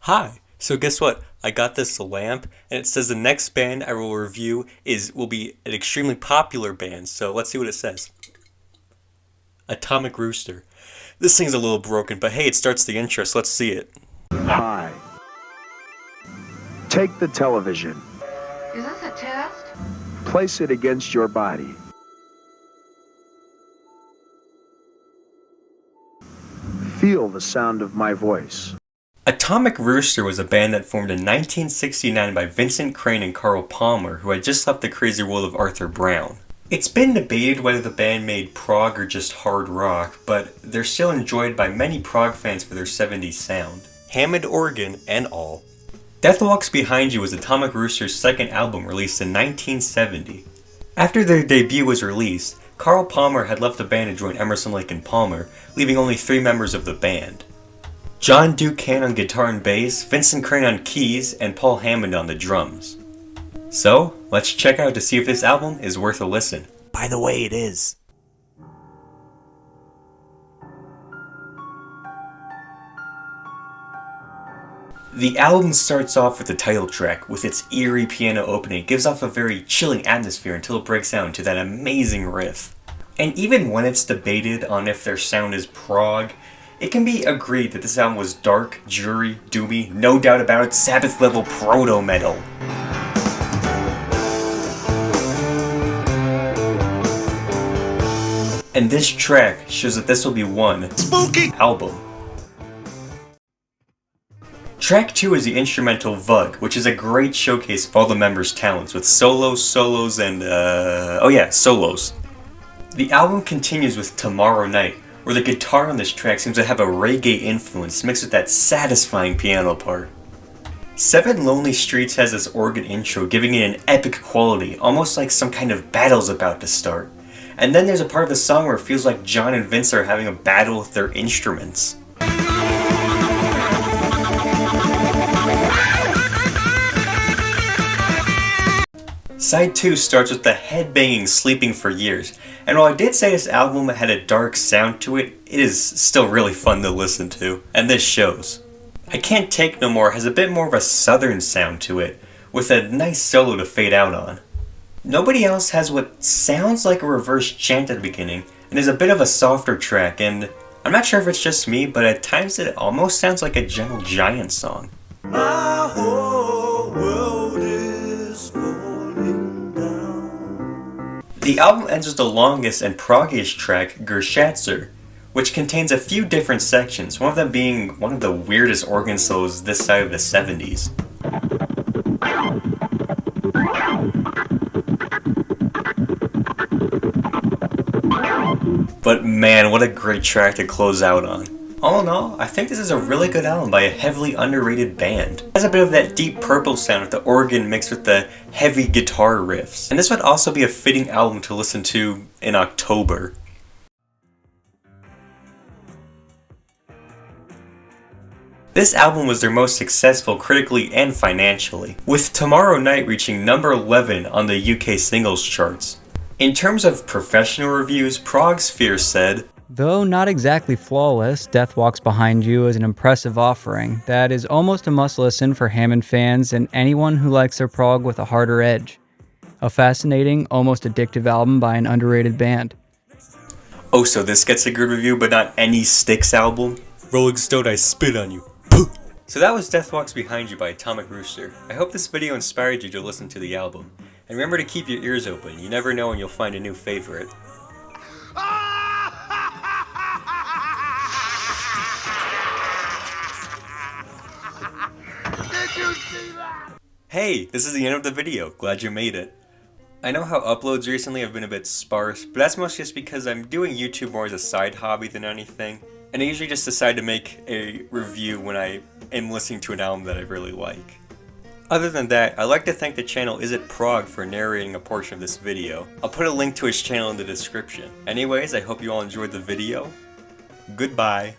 Hi! So guess what? I got this lamp and it says the next band I will review will be an extremely popular band, so let's see what it says. Atomic Rooster. This thing's a little broken, but hey, it starts the intro, so let's see it. Hi. Take the television. Is this a test? Place it against your body. Feel the sound of my voice. Atomic Rooster was a band that formed in 1969 by Vincent Crane and Carl Palmer, who had just left the crazy world of Arthur Brown. It's been debated whether the band made prog or just hard rock, but they're still enjoyed by many prog fans for their 70s sound. Hammond organ and all. Death Walks Behind You was Atomic Rooster's second album released in 1970. After their debut was released, Carl Palmer had left the band to join Emerson, Lake and Palmer, leaving only 3 members of the band. John Ducan on guitar and bass, Vincent Crane on keys, and Paul Hammond on the drums. So, let's check out to see if this album is worth a listen. By the way, it is. The album starts off with the title track. With its eerie piano opening, it gives off a very chilling atmosphere until it breaks down to that amazing riff. And even when it's debated on if their sound is prog, it can be agreed that this album was dark, dreary, doomy, no doubt about it, Sabbath-level proto-metal. And this track shows that this will be one spooky album. Track 2 is the instrumental Vug, which is a great showcase of all the members' talents, with solos, and solos. The album continues with Tomorrow Night, where the guitar on this track seems to have a reggae influence mixed with that satisfying piano part. Seven Lonely Streets has this organ intro, giving it an epic quality, almost like some kind of battle's about to start. And then there's a part of the song where it feels like John and Vince are having a battle with their instruments. Side 2 starts with the headbanging Sleeping for Years, and while I did say this album had a dark sound to it, it is still really fun to listen to, and this shows. I Can't Take No More has a bit more of a southern sound to it, with a nice solo to fade out on. Nobody Else has what sounds like a reverse chant at the beginning, and is a bit of a softer track, and I'm not sure if it's just me, but at times it almost sounds like a Gentle Giant song. My whole world is falling down. The album ends with the longest and proggiest track, Gershatzer, which contains a few different sections, one of them being one of the weirdest organ solos this side of the 70s. But man, what a great track to close out on. All in all, I think this is a really good album by a heavily underrated band. It has a bit of that Deep Purple sound with the organ mixed with the heavy guitar riffs. And this would also be a fitting album to listen to in October. This album was their most successful critically and financially, with Tomorrow Night reaching number 11 on the UK singles charts. In terms of professional reviews, Progsphere said, "Though not exactly flawless, Death Walks Behind You is an impressive offering that is almost a must-listen for Hammond fans and anyone who likes their prog with a harder edge. A fascinating, almost addictive album by an underrated band." Oh, so this gets a good review, but not any Styx album? Rolling Stone, I spit on you. So that was Death Walks Behind You by Atomic Rooster. I hope this video inspired you to listen to the album. And remember to keep your ears open, you never know when you'll find a new favorite. Did you see that? Hey, this is the end of the video. Glad you made it. I know how uploads recently have been a bit sparse, but that's mostly just because I'm doing YouTube more as a side hobby than anything. And I usually just decide to make a review when I am listening to an album that I really like. Other than that, I'd like to thank the channel Is It Prog for narrating a portion of this video. I'll put a link to his channel in the description. Anyways, I hope you all enjoyed the video. Goodbye.